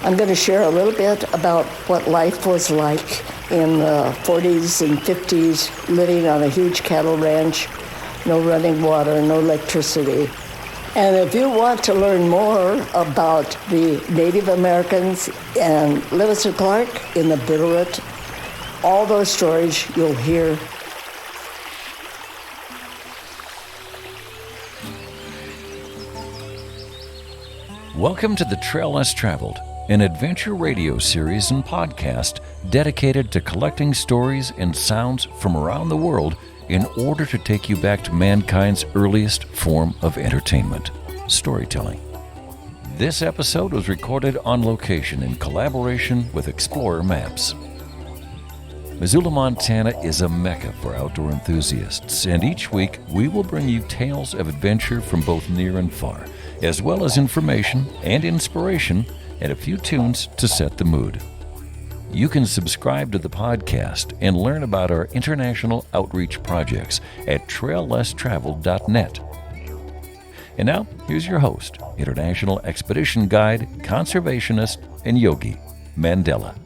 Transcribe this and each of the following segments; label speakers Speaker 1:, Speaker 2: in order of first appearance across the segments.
Speaker 1: I'm going to share a little bit about what life was like in the 40s and 50s, living on a huge cattle ranch, no running water, no electricity. And if you want to learn more about the Native Americans and Lewis and Clark in the Bitterroot, all those stories you'll hear.
Speaker 2: Welcome to The Trail Less Traveled, an adventure radio series and podcast dedicated to collecting stories and sounds from around the world in order to take you back to mankind's earliest form of entertainment, storytelling. This episode was recorded on location in collaboration with Explorer Maps. Missoula, Montana is a mecca for outdoor enthusiasts, and each week we will bring you tales of adventure from both near and far, as well as information and inspiration and a few tunes to set the mood. You can subscribe to the podcast and learn about our international outreach projects at traillesstraveled.net. And now, here's your host, international expedition guide, conservationist, and yogi, Mandela.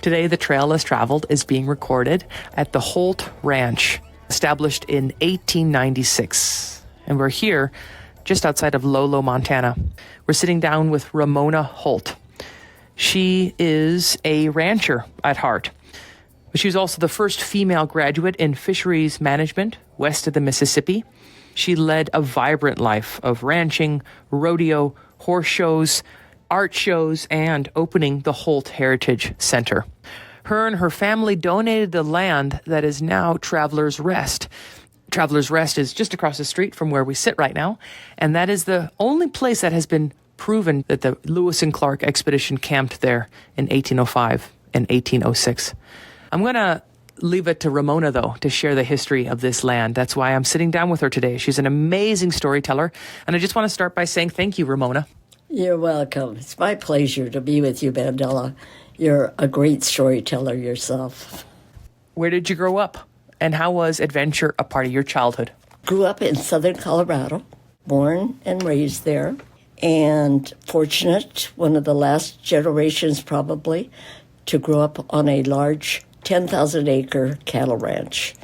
Speaker 3: Today, The Trail Less Traveled is being recorded at the Holt Ranch, established in 1896. And we're here just outside of Lolo, Montana. We're sitting down with Ramona Holt. She is a rancher at heart. She was also the first female graduate in fisheries management west of the Mississippi. She led a vibrant life of ranching, rodeo, horse shows, art shows, and opening the Holt Heritage Center. Her and her family donated the land that is now Travelers Rest. Travelers Rest is just across the street from where we sit right now, and that is the only place that has been proven that the Lewis and Clark expedition camped there in 1805 and 1806. I'm going to leave it to Ramona, though, to share the history of this land. That's why I'm sitting down with her today. She's an amazing storyteller, and I just want to start by saying thank you, Ramona.
Speaker 1: You're welcome. It's my pleasure to be with you, Mandela. You're a great storyteller yourself.
Speaker 3: Where did you grow up, and how was adventure a part of your childhood?
Speaker 1: Grew up in southern Colorado, born and raised there, and fortunate, one of the last generations probably, to grow up on a large 10,000-acre cattle ranch.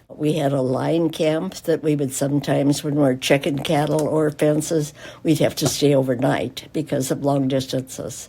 Speaker 1: We had a line camp that we would sometimes, when we were checking cattle or fences, we'd have to stay overnight because of long distances.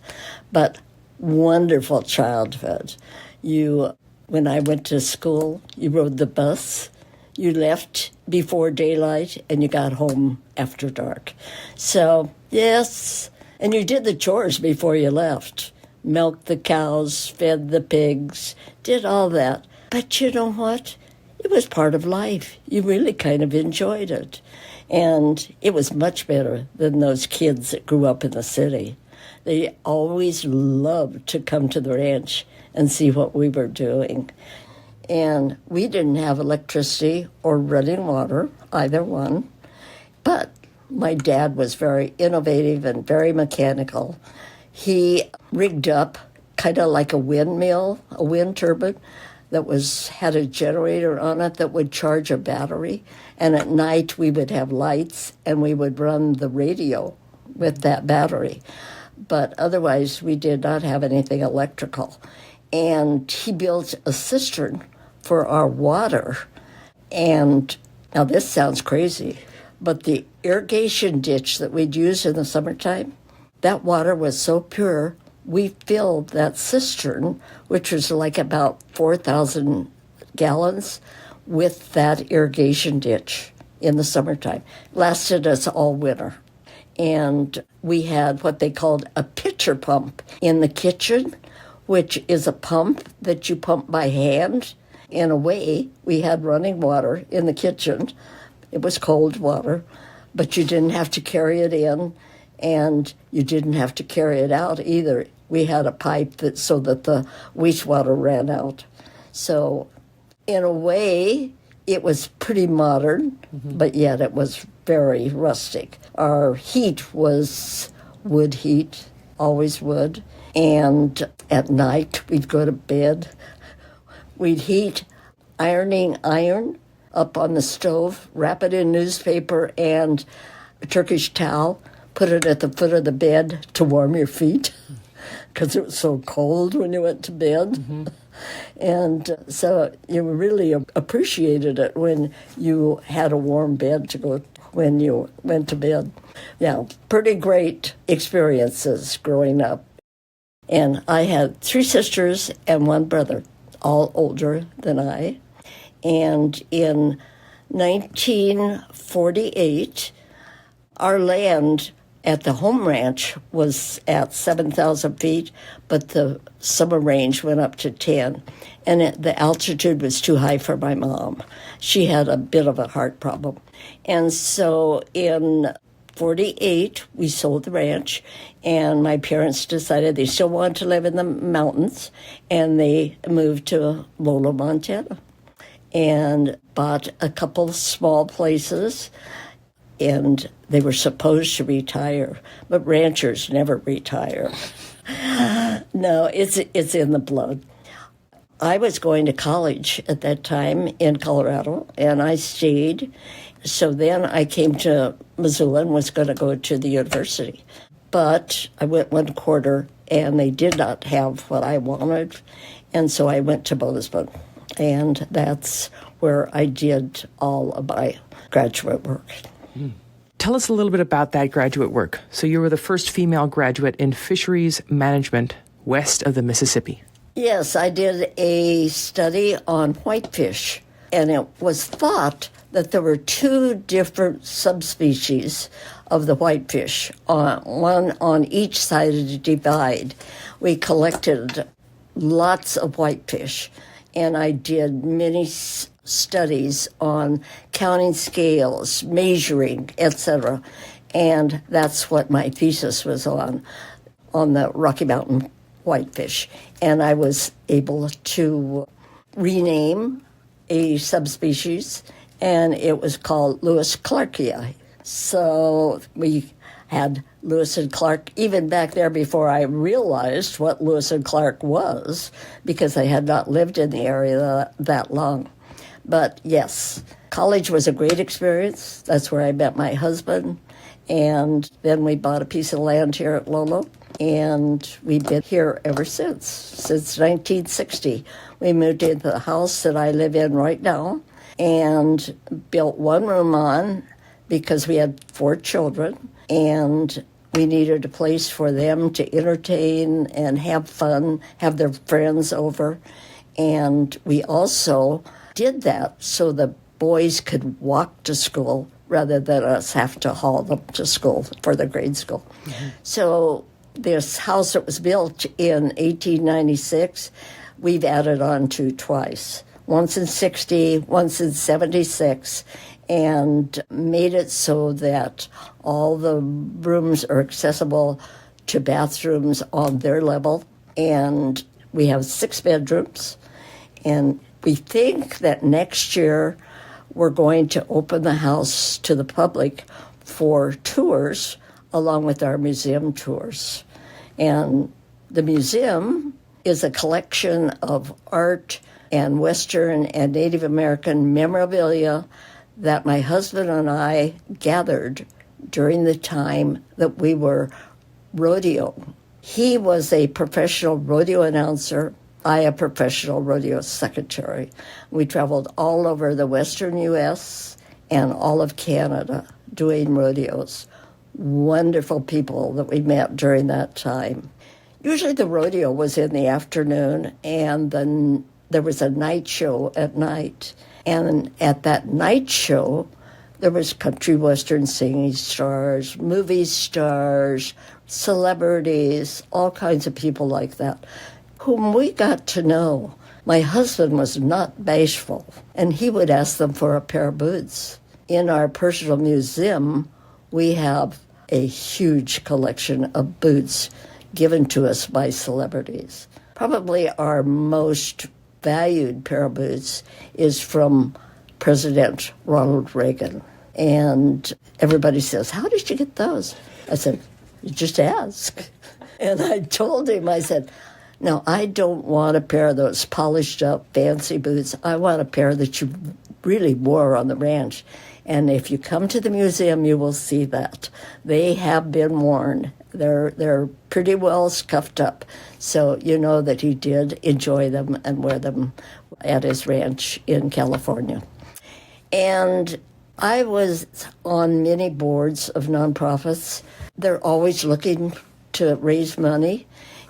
Speaker 1: But wonderful childhood. When I went to school, you rode the bus, you left before daylight, and you got home after dark. So, yes, and you did the chores before you left. Milked the cows, fed the pigs, did all that. But you know what? It was part of life. You really kind of enjoyed it. And it was much better than those kids that grew up in the city. They always loved to come to the ranch and see what we were doing. And we didn't have electricity or running water, either one. But my dad was very innovative and very mechanical. He rigged up kind of like a windmill, a wind turbine, that had a generator on it that would charge a battery. And at night we would have lights and we would run the radio with that battery. But otherwise we did not have anything electrical. And he built a cistern for our water. And now this sounds crazy, but the irrigation ditch that we'd use in the summertime, that water was so pure, we filled that cistern, which was like about 4,000 gallons, with that irrigation ditch in the summertime. Lasted us all winter. And we had what they called a pitcher pump in the kitchen, which is a pump that you pump by hand. In a way, we had running water in the kitchen. It was cold water, but you didn't have to carry it in. And you didn't have to carry it out either. We had a pipe so that the wastewater ran out. So in a way, it was pretty modern, but yet it was very rustic. Our heat was wood heat, always wood. And at night, we'd go to bed. We'd heat ironing iron up on the stove, wrap it in newspaper, and a Turkish towel, put it at the foot of the bed to warm your feet because it was so cold when you went to bed. Mm-hmm. And so you really appreciated it when you had a warm bed to go when you went to bed. Yeah, pretty great experiences growing up. And I had 3 sisters and 1 brother, all older than I. And in 1948, our land at the home ranch was at 7,000 feet, but the summer range went up to 10. And the altitude was too high for my mom. She had a bit of a heart problem. And so in 48, we sold the ranch, and my parents decided they still wanted to live in the mountains, and they moved to Lolo, Montana, and bought a couple small places, and they were supposed to retire, but ranchers never retire. No, it's in the blood. I was going to college at that time in Colorado, and I stayed. So then I came to Missoula and was going to go to the university. But I went 1 quarter, and they did not have what I wanted, and so I went to Bozeman. And that's where I did all of my graduate work.
Speaker 3: Tell us a little bit about that graduate work. So you were the first female graduate in fisheries management west of the Mississippi.
Speaker 1: Yes, I did a study on whitefish, and it was thought that there were 2 different subspecies of the whitefish, one on each side of the divide. We collected lots of whitefish, and I did many studies on counting scales, measuring, etc. And that's what my thesis was on the Rocky Mountain whitefish. And I was able to rename a subspecies, and it was called Lewis Clarkii. So we had Lewis and Clark even back there before I realized what Lewis and Clark was, because I had not lived in the area that long. But yes, college was a great experience. That's where I met my husband. And then we bought a piece of land here at Lolo, and we've been here ever since 1960. We moved into the house that I live in right now and built 1 room on because we had 4 children, and we needed a place for them to entertain and have fun, have their friends over. And we also did that so the boys could walk to school rather than us have to haul them to school for the grade school. Mm-hmm. So this house that was built in 1896, we've added on to twice. Once in 60, once in 76, and made it so that all the rooms are accessible to bathrooms on their level. And we have 6 bedrooms. And we think that next year we're going to open the house to the public for tours along with our museum tours. And the museum is a collection of art and Western and Native American memorabilia that my husband and I gathered during the time that we were rodeo. He was a professional rodeo announcer, I a professional rodeo secretary. We traveled all over the Western U.S. and all of Canada doing rodeos. Wonderful people that we met during that time. Usually the rodeo was in the afternoon, and then there was a night show at night. And at that night show, there was country western singing stars, movie stars, celebrities, all kinds of people like that, whom we got to know. My husband was not bashful, and he would ask them for a pair of boots. In our personal museum, we have a huge collection of boots given to us by celebrities. Probably our most valued pair of boots is from President Ronald Reagan. And everybody says, "How did you get those?" I said, "You just ask." And I told him, I said, "No, I don't want a pair of those polished up fancy boots. I want a pair that you really wore on the ranch." And if you come to the museum, you will see that. They have been worn. They're pretty well scuffed up. So you know that he did enjoy them and wear them at his ranch in California. And I was on many boards of nonprofits. They're always looking to raise money.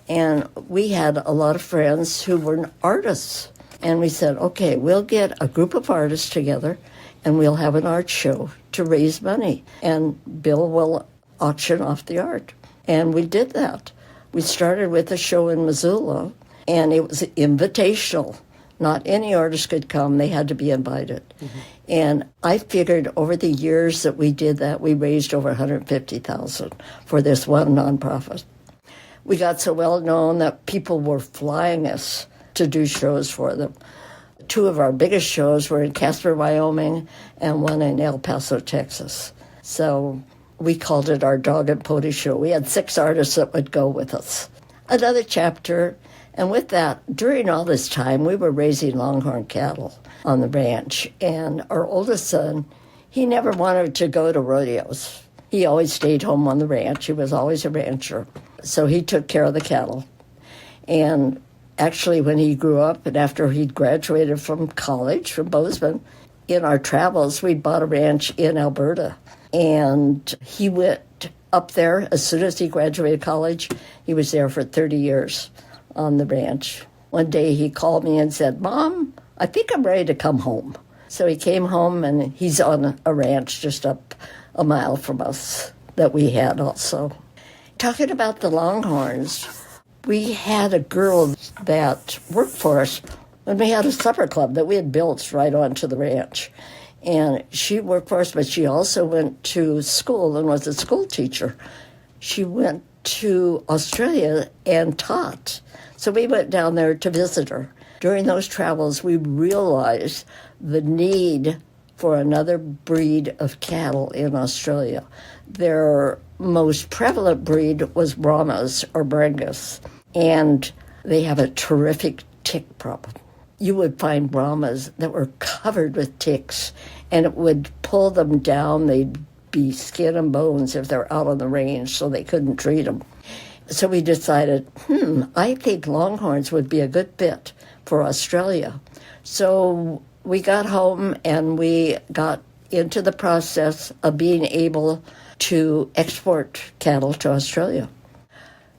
Speaker 1: And we had a lot of friends who were artists. And we said, okay, we'll get a group of artists together and we'll have an art show to raise money. And Bill will auction off the art. And we did that. We started with a show in Missoula, and it was invitational. Not any artist could come. They had to be invited. Mm-hmm. And I figured over the years that we did that, we raised over $150,000 for this one nonprofit. We got so well known that people were flying us to do shows for them. Two of our biggest shows were in Casper, Wyoming, and one in El Paso, Texas. So we called it our dog and pony show. We had 6 artists that would go with us. Another chapter, and with that, during all this time, we were raising Longhorn cattle on the ranch. And our oldest son, he never wanted to go to rodeos. He always stayed home on the ranch. He was always a rancher. So he took care of the cattle. And actually, when he grew up and after he'd graduated from college, from Bozeman, in our travels, we bought a ranch in Alberta. And he went up there as soon as he graduated college. He was there for 30 years on the ranch. One day he called me and said, Mom, I think I'm ready to come home. So he came home, and he's on a ranch just up a mile from us that we had also. Talking about the Longhorns, we had a girl that worked for us when we had a supper club that we had built right onto the ranch. And she worked for us, but she also went to school and was a school teacher. She went to Australia and taught. So we went down there to visit her. During those travels, we realized the need for another breed of cattle in Australia. Their most prevalent breed was Brahmas or Brangus, and they have a terrific tick problem. You would find Brahmas that were covered with ticks, and it would pull them down. They'd be skin and bones if they're out on the range, so they couldn't treat them. So we decided, I think Longhorns would be a good fit for Australia. So we got home, and we got into the process of being able to export cattle to Australia.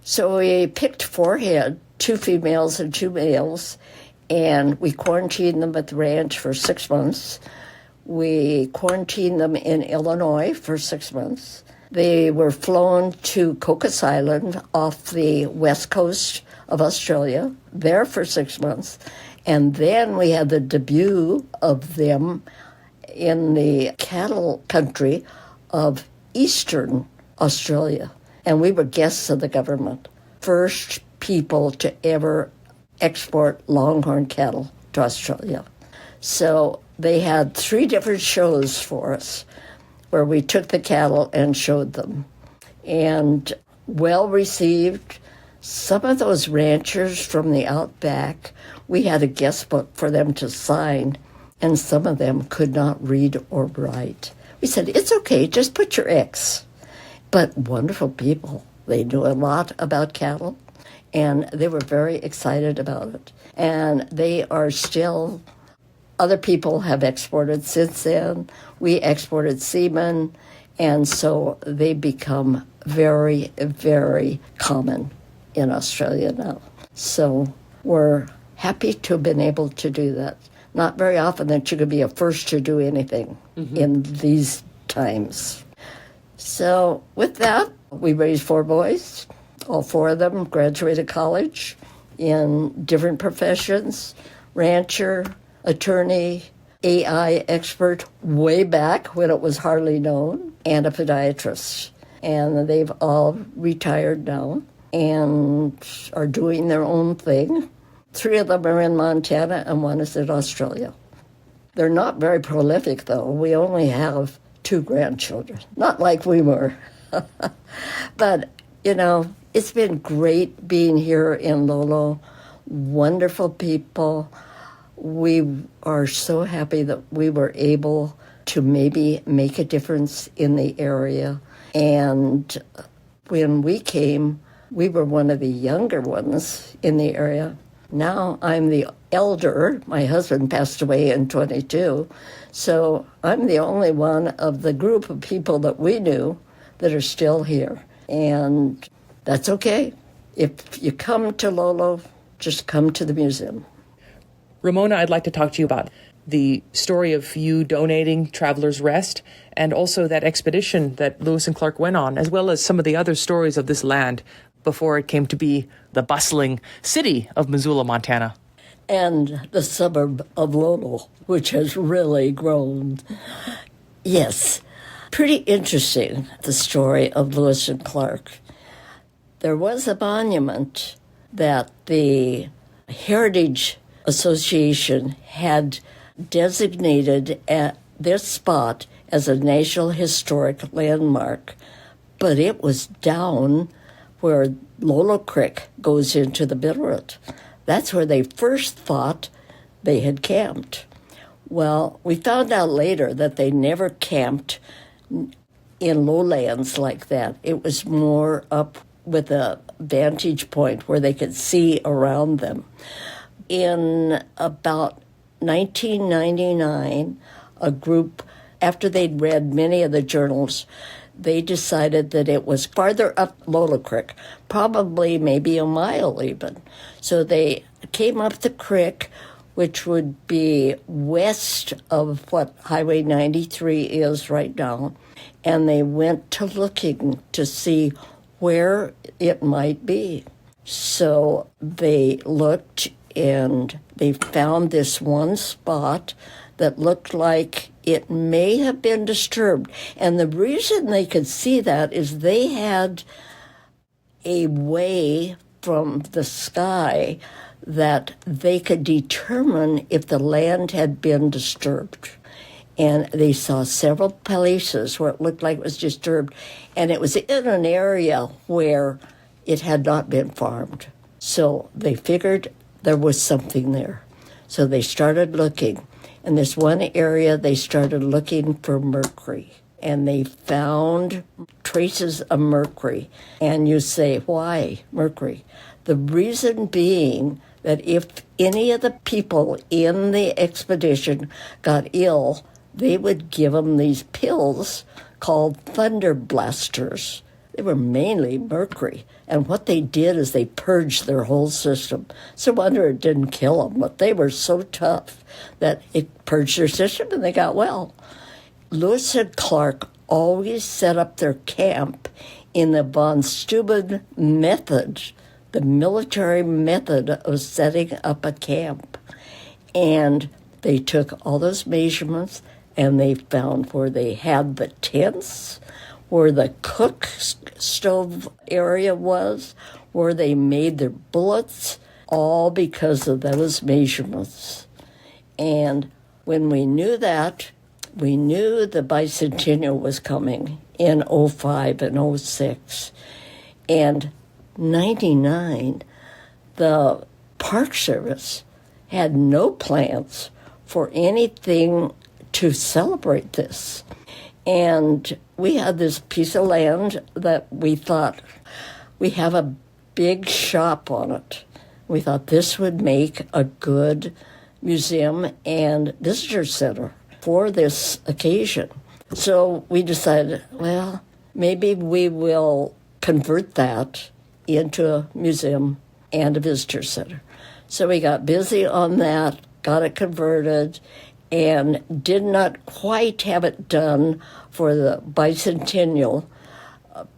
Speaker 1: So we picked 4 head, 2 females and 2 males, and we quarantined them at the ranch for 6 months. We quarantined them in Illinois for 6 months. They were flown to Cocos Island off the west coast of Australia, there for 6 months. And then we had the debut of them in the cattle country of Eastern Australia. And we were guests of the government. First people to ever export Longhorn cattle to Australia. So they had 3 different shows for us where we took the cattle and showed them. And well received. Some of those ranchers from the outback, we had a guest book for them to sign, and some of them could not read or write. We said, it's okay, just put your X. But wonderful people. They knew a lot about cattle, and they were very excited about it. And they are still, other people have exported since then. We exported semen, and so they become very, very common in Australia now. So we're happy to have been able to do that. Not very often that you could be a first to do anything in these times. So with that, we raised 4 boys. All 4 of them graduated college in different professions: rancher, attorney, AI expert way back when it was hardly known, and a podiatrist. And they've all retired now and are doing their own thing. 3 of them are in Montana and 1 is in Australia. They're not very prolific, though. We only have 2 grandchildren. Not like we were. But, you know, it's been great being here in Lolo. Wonderful people. We are so happy that we were able to maybe make a difference in the area. And when we came, we were one of the younger ones in the area. Now I'm the elder. My husband passed away in 22. So I'm the only one of the group of people that we knew that are still here. And that's okay. If you come to Lolo, just come to the museum.
Speaker 3: Ramona, I'd like to talk to you about the story of you donating Traveler's Rest and also that expedition that Lewis and Clark went on, as well as some of the other stories of this land before it came to be the bustling city of Missoula, Montana.
Speaker 1: And the suburb of Lolo, which has really grown. Yes, pretty interesting, the story of Lewis and Clark. There was a monument that the Heritage Association had designated at this spot as a National Historic Landmark, but it was down where Lolo Creek goes into the Bitterroot. That's where they first thought they had camped. Well, we found out later that they never camped in lowlands like that. It was more up with a vantage point where they could see around them. In about 1999, a group, after they'd read many of the journals, they decided that it was farther up Lolo Creek, probably maybe a mile even. So they came up the creek, which would be west of what Highway 93 is right now, and they went to looking to see where it might be. So they looked and they found this one spot that looked like it may have been disturbed. And the reason they could see that is they had a way from the sky that they could determine if the land had been disturbed. And they saw several places where it looked like it was disturbed, and it was in an area where it had not been farmed. So they figured there was something there. So they started looking. In this one area, they started looking for mercury, and they found traces of mercury. And you say, why mercury? The reason being that if any of the people in the expedition got ill, they would give them these pills called thunder blasters. They were mainly mercury. And what they did is they purged their whole system. So no wonder it didn't kill them, but they were so tough that it purged their system and they got well. Lewis and Clark always set up their camp in the von Steuben method, the military method of setting up a camp. And they took all those measurements and they found where they had the tents, where the cook stove area was, where they made their bullets, all because of those measurements. And when we knew that, we knew the bicentennial was coming in 05 and 06. And 99, the Park Service had no plans for anything to celebrate this. And we had this piece of land that we thought, we have a big shop on it. We thought this would make a good museum and visitor center for this occasion. So we decided, well, maybe we will convert that into a museum and a visitor center. So we got busy on that, got it converted, and did not quite have it done for the bicentennial,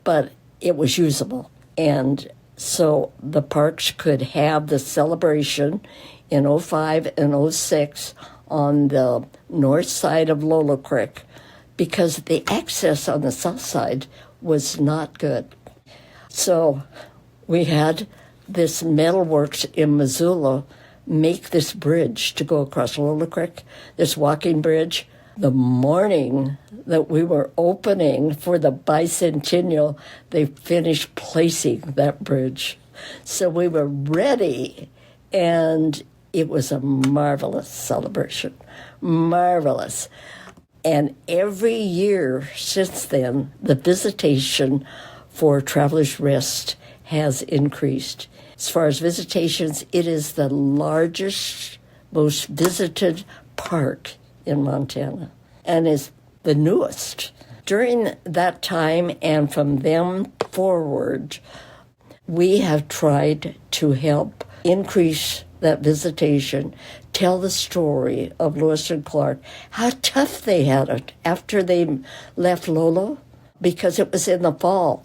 Speaker 1: but it was usable. And so the parks could have the celebration in 05 and 06 on the north side of Lolo Creek because the access on the south side was not good. So we had this metalworks in Missoula make this bridge to go across Lolo Creek, this walking bridge. The morning that we were opening for the bicentennial, they finished placing that bridge. So we were ready, and it was a marvelous celebration. Marvelous. And every year since then, the visitation for Travelers Rest has increased. As far as visitations, it is the largest, most visited park in Montana and is the newest. During that time and from them forward, we have tried to help increase that visitation, tell the story of Lewis and Clark, how tough they had it after they left Lolo, because it was in the fall.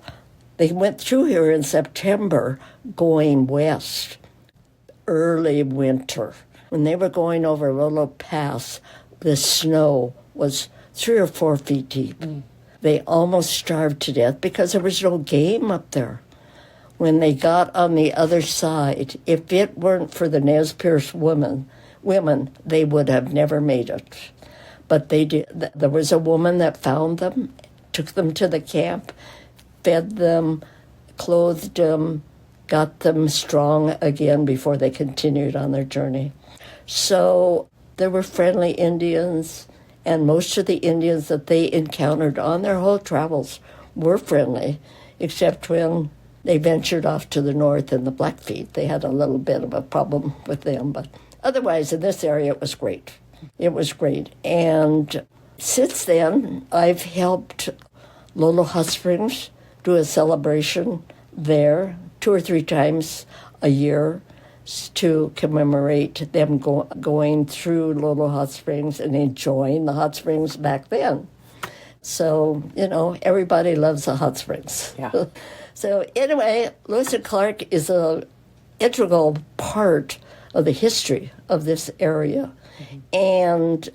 Speaker 1: They went through here in September going west, early winter. When they were going over Lolo Pass, the snow was 3 or 4 feet deep. They almost starved to death because there was no game up there. When they got on the other side, if it weren't for the Nez Perce women, they would have never made it. But they did. There was a woman that found them, took them to the camp, fed them, clothed them, got them strong again before they continued on their journey. So there were friendly Indians, and most of the Indians that they encountered on their whole travels were friendly, except when they ventured off to the north in the Blackfeet. They had a little bit of a problem with them, but otherwise in this area it was great. It was great. And since then, I've helped Lolo Hot Springs do a celebration there 2 or 3 times a year to commemorate them going through Lolo Hot Springs and enjoying the hot springs back then. So, everybody loves the hot springs.
Speaker 3: Yeah.
Speaker 1: So anyway, Lewis and Clark is an integral part of the history of this area. And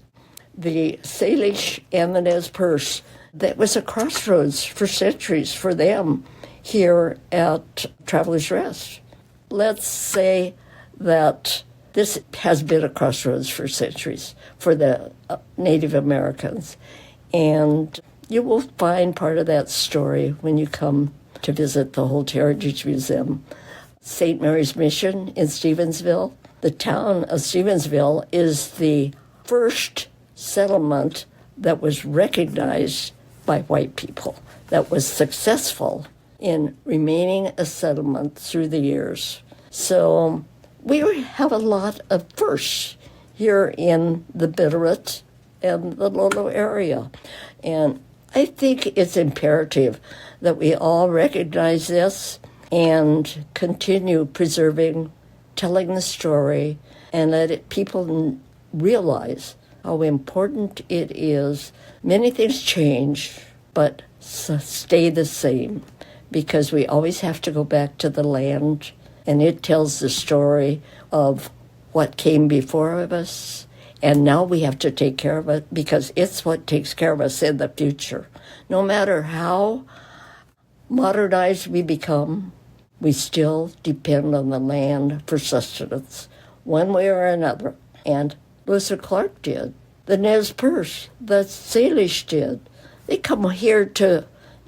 Speaker 1: the Salish and the Nez Perce, that was a crossroads for centuries for them here at Travelers Rest. Let's say that this has been a crossroads for centuries for the Native Americans. And you will find part of that story when you come to visit the Holt Heritage Museum. St. Mary's Mission in Stevensville. The town of Stevensville is the first settlement that was recognized by white people, that was successful in remaining a settlement through the years. So we have a lot of firsts here in the Bitterroot and the Lolo area. And I think it's imperative that we all recognize this and continue preserving, telling the story, and let people realize how important it is. Many things change, but stay the same, because we always have to go back to the land, and it tells the story of what came before us. And now we have to take care of it because it's what takes care of us in the future. No matter how modernized we become, we still depend on the land for sustenance, one way or another. And Lewis and Clark did. The Nez Perce, the Salish did. They come here to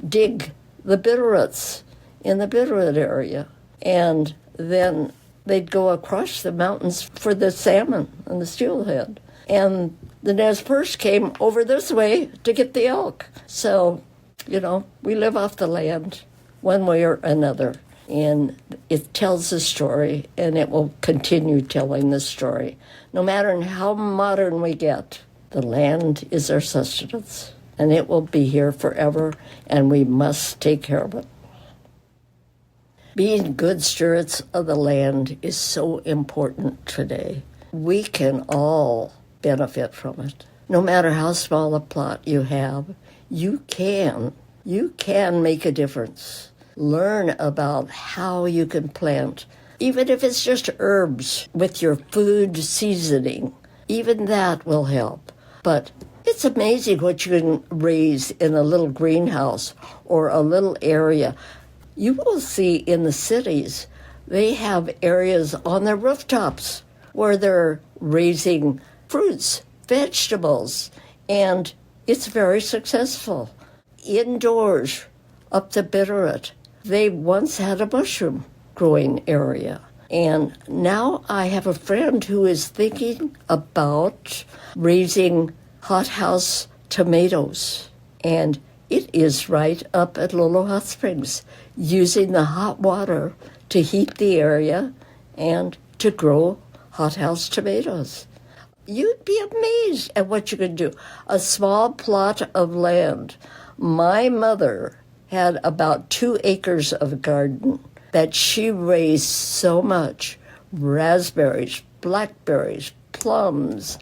Speaker 1: dig the Bitterroots in the Bitterroot area. And then they'd go across the mountains for the salmon and the steelhead. And the Nez Perce came over this way to get the elk. So, we live off the land one way or another. And it tells the story, and it will continue telling the story. No matter how modern we get, the land is our sustenance, and it will be here forever, and we must take care of it. Being good stewards of the land is so important today. We can all benefit from it. No matter how small a plot you have, you can make a difference. Learn about how you can plant, even if it's just herbs with your food seasoning. Even that will help. But it's amazing what you can raise in a little greenhouse or a little area. You will see in the cities, they have areas on their rooftops where they're raising fruits, vegetables, and it's very successful. Indoors, up the Bitterroot, they once had a mushroom growing area. And now I have a friend who is thinking about raising hothouse tomatoes. And it is right up at Lolo Hot Springs, using the hot water to heat the area and to grow hothouse tomatoes. You'd be amazed at what you can do. A small plot of land. My mother had about 2 acres of garden that she raised so much. Raspberries, blackberries, plums,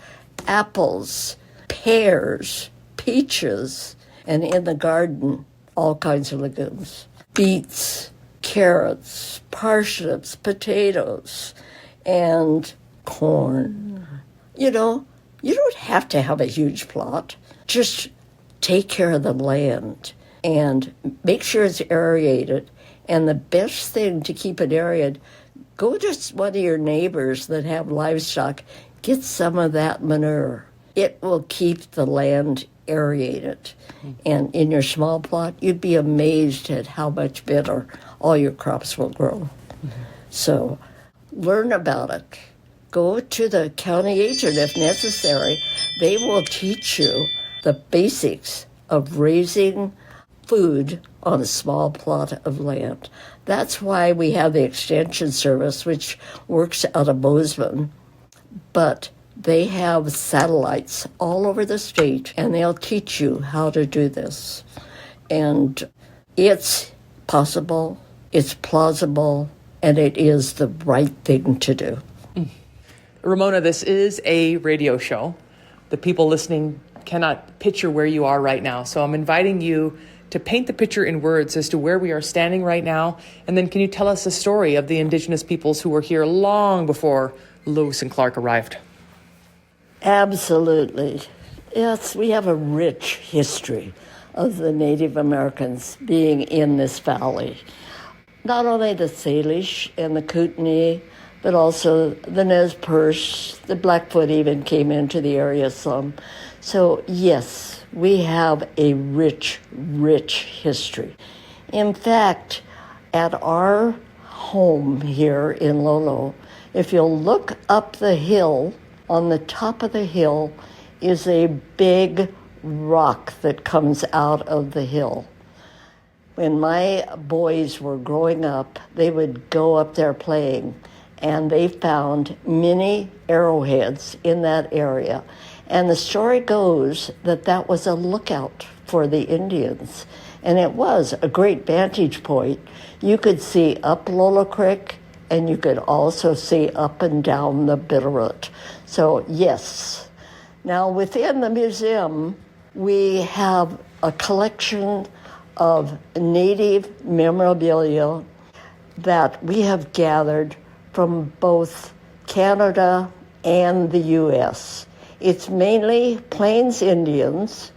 Speaker 1: apples, pears, peaches, and in the garden, all kinds of legumes. Beets, carrots, parsnips, potatoes, and corn. You know, you don't have to have a huge plot. Just take care of the land and make sure it's aerated. And the best thing to keep it aerated, go to one of your neighbors that have livestock, get some of that manure. It will keep the land aerated. And in your small plot, you'd be amazed at how much better all your crops will grow. So learn about it. Go to the county agent if necessary. They will teach you the basics of raising food on a small plot of land. That's why we have the Extension Service, which works out of Bozeman. But they have satellites all over the state, and they'll teach you how to do this. And it's possible, it's plausible, and it is the right thing to do.
Speaker 3: Ramona, this is a radio show. The people listening cannot picture where you are right now. So I'm inviting you to paint the picture in words as to where we are standing right now. And then can you tell us the story of the Indigenous peoples who were here long before Lewis and Clark arrived?
Speaker 1: Absolutely. Yes, we have a rich history of the Native Americans being in this valley. Not only the Salish and the Kootenai, but also the Nez Perce, the Blackfoot even came into the area some. So yes, we have a rich, rich history. In fact, at our home here in Lolo, if you'll look up the hill, on the top of the hill is a big rock that comes out of the hill. When my boys were growing up, they would go up there playing, and they found many arrowheads in that area. And the story goes that that was a lookout for the Indians. And it was a great vantage point. You could see up Lolo Creek, and you could also see up and down the Bitterroot. So yes. Now within the museum, we have a collection of native memorabilia that we have gathered from both Canada and the U.S. It's mainly Plains Indians,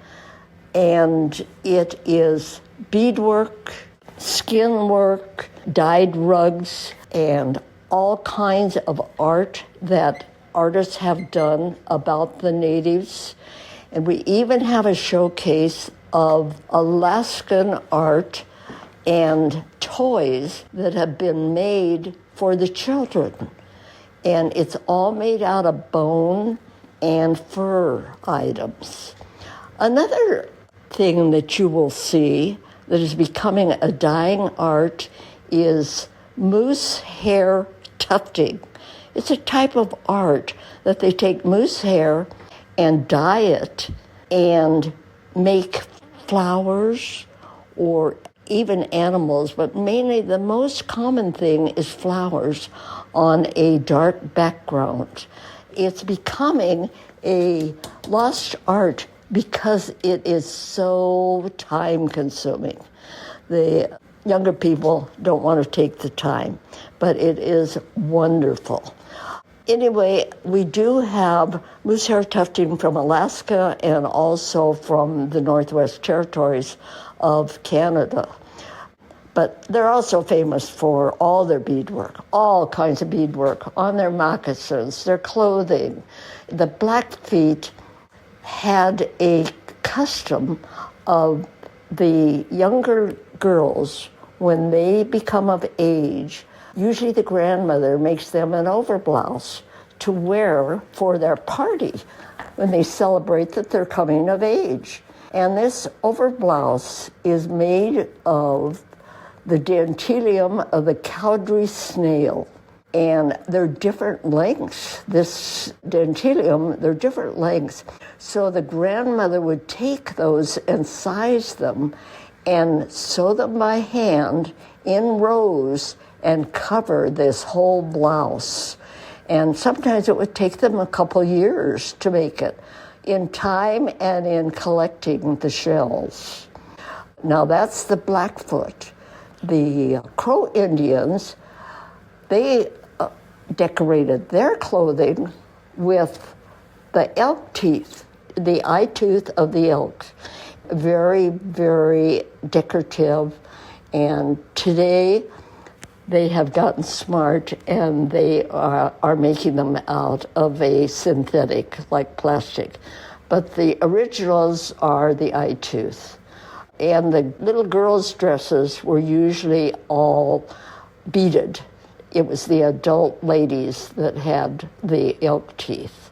Speaker 1: and it is beadwork, skin work, dyed rugs, and all kinds of art that artists have done about the natives. And we even have a showcase of Alaskan art and toys that have been made for the children. And it's all made out of bone and fur items. Another thing that you will see that is becoming a dying art is moose hair tufting. It's a type of art that they take moose hair and dye it and make flowers or even animals, but mainly the most common thing is flowers on a dark background. It's becoming a lost art because it is so time-consuming. The younger people don't want to take the time, but it is wonderful. Anyway, we do have moose hair tufting from Alaska and also from the Northwest Territories of Canada. But they're also famous for all their beadwork, all kinds of beadwork on their moccasins, their clothing. The Blackfeet had a custom of the younger girls, when they become of age, usually the grandmother makes them an overblouse to wear for their party. when they celebrate that they're coming of age. And this overblouse is made of the dentilium of the cowdrey snail. And they're different lengths. This dentilium, they're different lengths. So the grandmother would take those and size them and sew them by hand in rows and cover this whole blouse. And sometimes it would take them a couple years to make it, in time and in collecting the shells. Now that's the Blackfoot. The Crow Indians, they decorated their clothing with the elk teeth, the eye tooth of the elk. Very, very decorative. And today they have gotten smart and they are making them out of a synthetic, like plastic. But the originals are the eye tooth. And the little girls' dresses were usually all beaded. It was the adult ladies that had the elk teeth.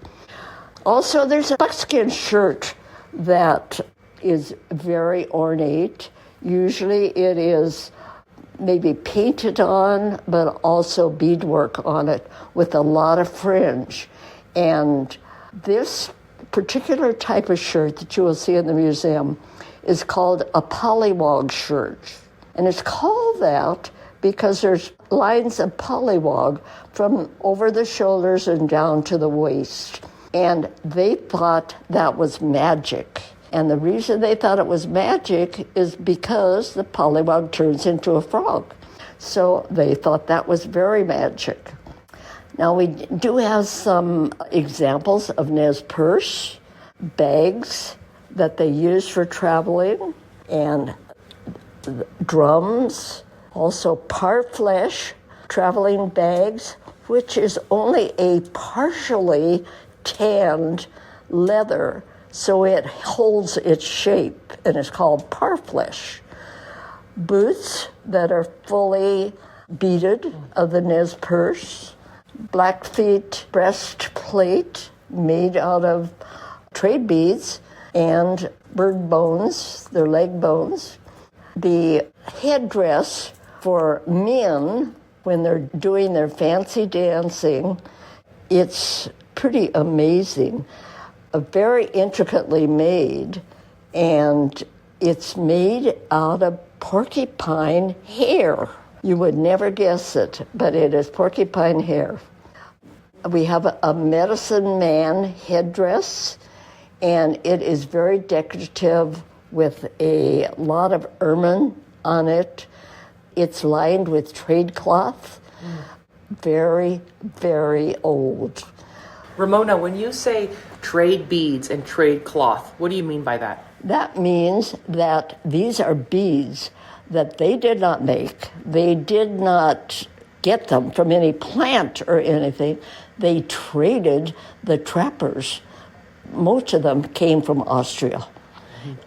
Speaker 1: Also, there's a buckskin shirt that is very ornate. Usually it is maybe painted on, but also beadwork on it with a lot of fringe. And this particular type of shirt that you will see in the museum is called a Polywog shirt. And it's called that because there's lines of polywog from over the shoulders and down to the waist. And they thought that was magic. And the reason they thought it was magic is because the polywog turns into a frog. So they thought that was very magic. Now we do have some examples of Nez Perce bags that they use for traveling, and drums, also parfleche traveling bags, which is only a partially tanned leather, so it holds its shape, and it's called parfleche. Boots that are fully beaded of the Nez Perce, Blackfeet breastplate made out of trade beads and bird bones, their leg bones. The headdress for men when they're doing their fancy dancing, it's pretty amazing. Very intricately made, and it's made out of porcupine hair. You would never guess it, but it is porcupine hair. We have a medicine man headdress, and it is very decorative with a lot of ermine on it. It's lined with trade cloth. Very, very old.
Speaker 3: Ramona, when you say trade beads and trade cloth, what do you mean by that?
Speaker 1: That means that these are beads that they did not make. They did not get them from any plant or anything. They traded the trappers. Most of them came from Austria.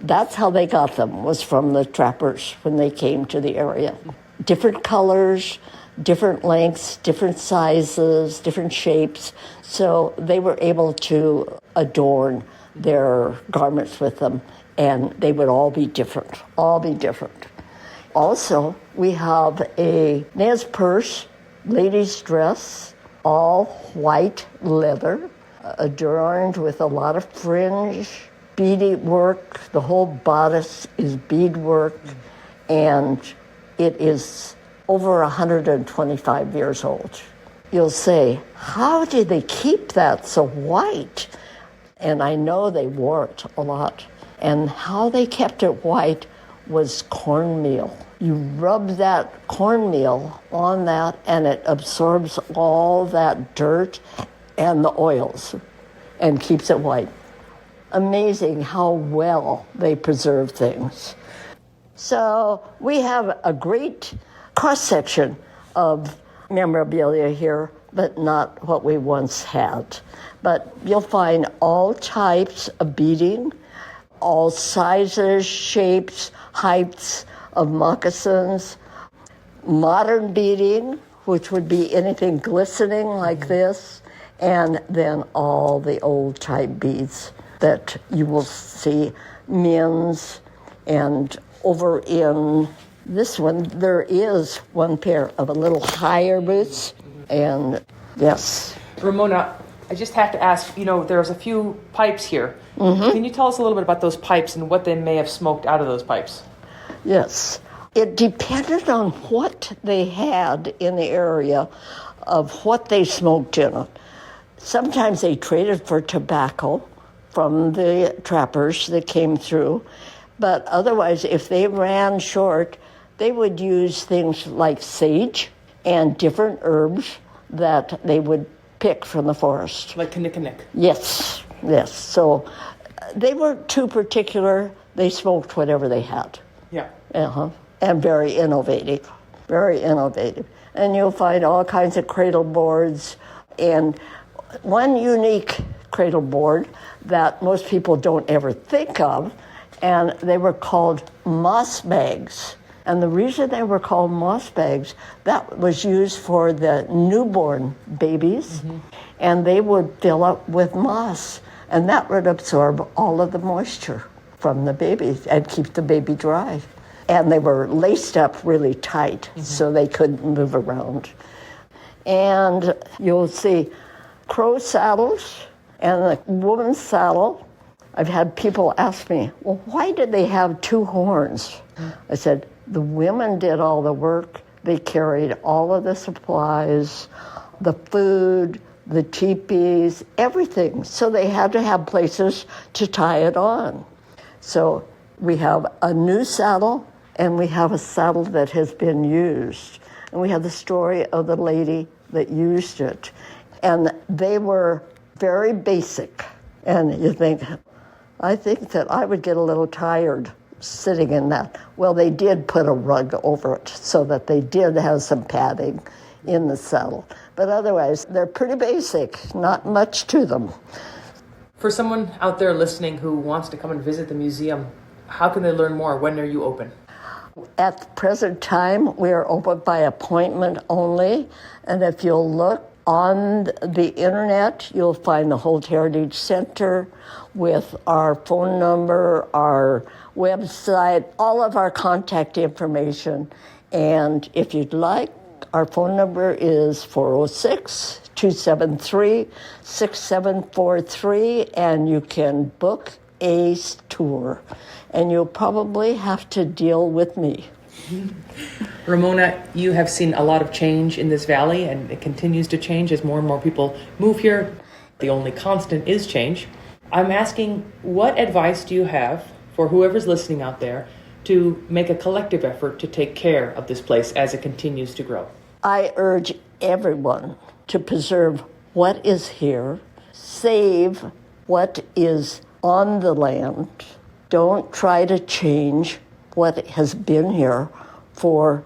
Speaker 1: That's how they got them, was from the trappers when they came to the area. Different colors, different lengths, different sizes, different shapes. So they were able to adorn their garments with them, and they would all be different, Also, we have a Nez Perce ladies' dress, all white leather, adorned with a lot of fringe, beady work. The whole bodice is beadwork, and it is over 125 years old. You'll say, how did they keep that so white? And I know they wore it a lot. And how they kept it white was cornmeal. You rub that cornmeal on that, and it absorbs all that dirt and the oils and keeps it white. Amazing how well they preserve things. So we have a great cross-section of memorabilia here, but not what we once had. But you'll find all types of beading, all sizes, shapes, heights of moccasins, modern beading, which would be anything glistening like this, And then all the old type beads that you will see, mins, and over in this one, there is one pair of a little higher boots, and yes.
Speaker 3: Ramona, I just have to ask, there's a few pipes here. Mm-hmm. Can you tell us a little bit about those pipes and what they may have smoked out of those pipes?
Speaker 1: Yes. It depended on what they had in the area of what they smoked in it. Sometimes they traded for tobacco from the trappers that came through, but otherwise, if they ran short, they would use things like sage and different herbs that they would pick from the forest.
Speaker 3: Like kinnikinnick.
Speaker 1: Yes. So they weren't too particular. They smoked whatever they had.
Speaker 3: Yeah.
Speaker 1: Uh-huh. And very innovative. And you'll find all kinds of cradle boards. And one unique cradle board that most people don't ever think of, and they were called moss bags. And the reason they were called moss bags, that was used for the newborn babies, and they would fill up with moss, and that would absorb all of the moisture from the baby and keep the baby dry. And they were laced up really tight, so they couldn't move around. And you'll see crow saddles and the woman's saddle. I've had people ask me, well, why did they have two horns? I said, the women did all the work. They carried all of the supplies, the food, the teepees, everything. So they had to have places to tie it on. So we have a new saddle, and we have a saddle that has been used. And we have the story of the lady that used it. And they were very basic. And you think, I think that I would get a little tired sitting in that. Well, they did put a rug over it so that they did have some padding in the saddle. But otherwise, they're pretty basic, not much to them.
Speaker 3: For someone out there listening who wants to come and visit the museum, how can they learn more? When are you open?
Speaker 1: At the present time, we are open by appointment only. And if you'll look on the internet, you'll find the Holt Heritage Center with our phone number, our website, all of our contact information. And if you'd like, our phone number is 406-273-6743, and you can book a tour. And you'll probably have to deal with me.
Speaker 3: Ramona, you have seen a lot of change in this valley, and it continues to change as more and more people move here. The only constant is change. I'm asking, what advice do you have for whoever's listening out there to make a collective effort to take care of this place as it continues to grow?
Speaker 1: I urge everyone to preserve what is here, save what is on the land. Don't try to change what has been here for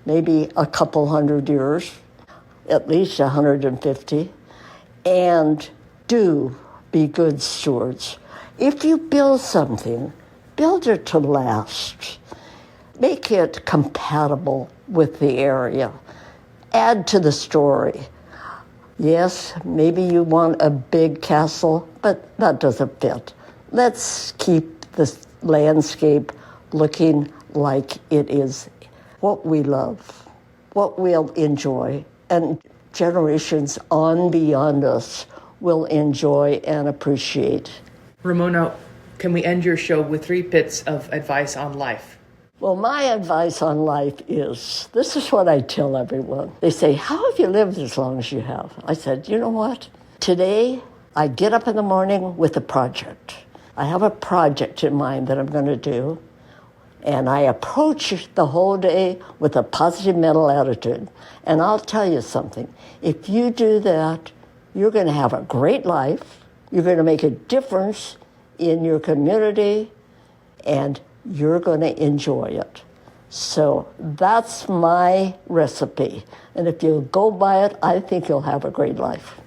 Speaker 1: maybe a couple hundred years, at least 150, and do be good stewards. If you build something, build it to last. Make it compatible with the area. Add to the story. Yes, maybe you want a big castle, but that doesn't fit. Let's keep the landscape looking like it is what we love, what we'll enjoy, and generations on beyond us will enjoy and appreciate.
Speaker 3: Ramona, can we end your show with 3 bits of advice on life?
Speaker 1: Well, my advice on life is, this is what I tell everyone. They say, how have you lived as long as you have? I said, you know what? Today, I get up in the morning with a project. I have a project in mind that I'm going to do, and I approach the whole day with a positive mental attitude. And I'll tell you something. If you do that, you're going to have a great life. You're going to make a difference in your community, and you're going to enjoy it. So that's my recipe. And if you go by it, I think you'll have a great life.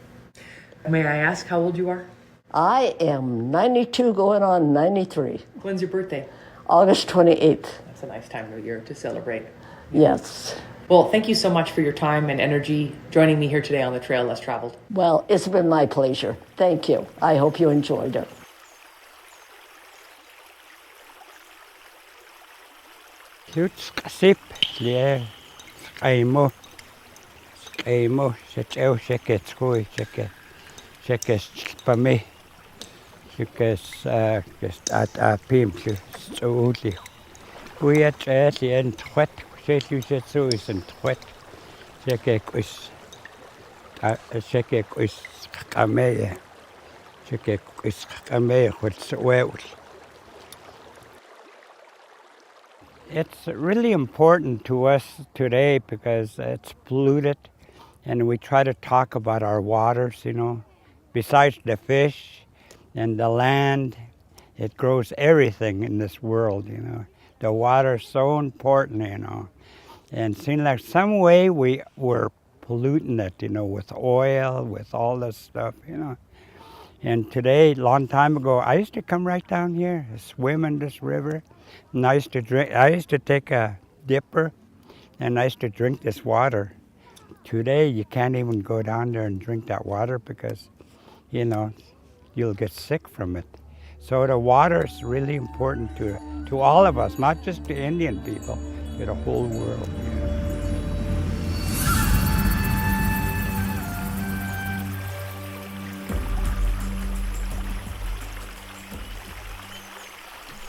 Speaker 3: May I ask how old you are?
Speaker 1: I am 92 going on 93.
Speaker 3: When's your birthday?
Speaker 1: August 28th.
Speaker 3: That's a nice time of year to celebrate.
Speaker 1: Yes.
Speaker 3: Well, thank you so much for your time and energy joining me here today on the Trail Less Traveled.
Speaker 1: Well, it's been my pleasure. Thank you. I hope you enjoyed it.
Speaker 4: It's really important to us today because it's polluted, and we try to talk about our waters, Besides the fish and the land, it grows everything in this world, The water is so important, And it seems like some way we were polluting it, with oil, with all this stuff, And today, long time ago, I used to come right down here, swim in this river, and I used to take a dipper, and I used to drink this water. Today, you can't even go down there and drink that water because, you'll get sick from it. So the water is really important to all of us, not just to Indian people, to the whole world.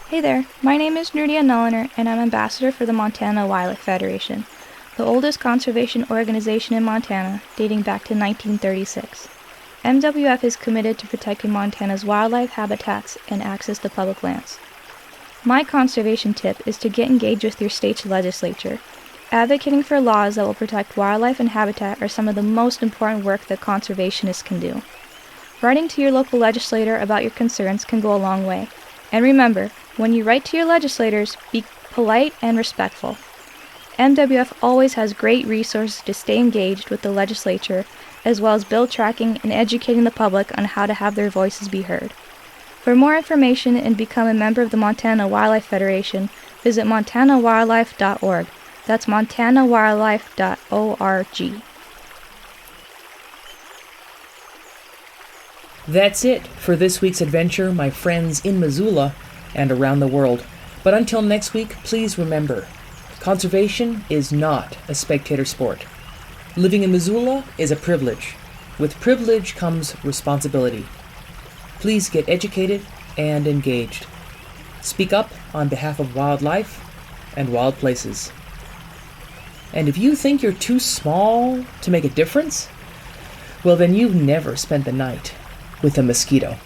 Speaker 5: Hey there, my name is Nuria Nulliner, and I'm ambassador for the Montana Wildlife Federation, the oldest conservation organization in Montana, dating back to 1936. MWF is committed to protecting Montana's wildlife habitats and access to public lands. My conservation tip is to get engaged with your state's legislature. Advocating for laws that will protect wildlife and habitat are some of the most important work that conservationists can do. Writing to your local legislator about your concerns can go a long way. And remember, when you write to your legislators, be polite and respectful. MWF always has great resources to stay engaged with the legislature, as well as bill tracking and educating the public on how to have their voices be heard. For more information and become a member of the Montana Wildlife Federation, visit montanawildlife.org. That's montanawildlife.org.
Speaker 3: That's it for this week's adventure, my friends in Missoula and around the world. But until next week, please remember, conservation is not a spectator sport. Living in Missoula is a privilege. With privilege comes responsibility. Please get educated and engaged. Speak up on behalf of wildlife and wild places. And if you think you're too small to make a difference, well then you've never spent the night with a mosquito.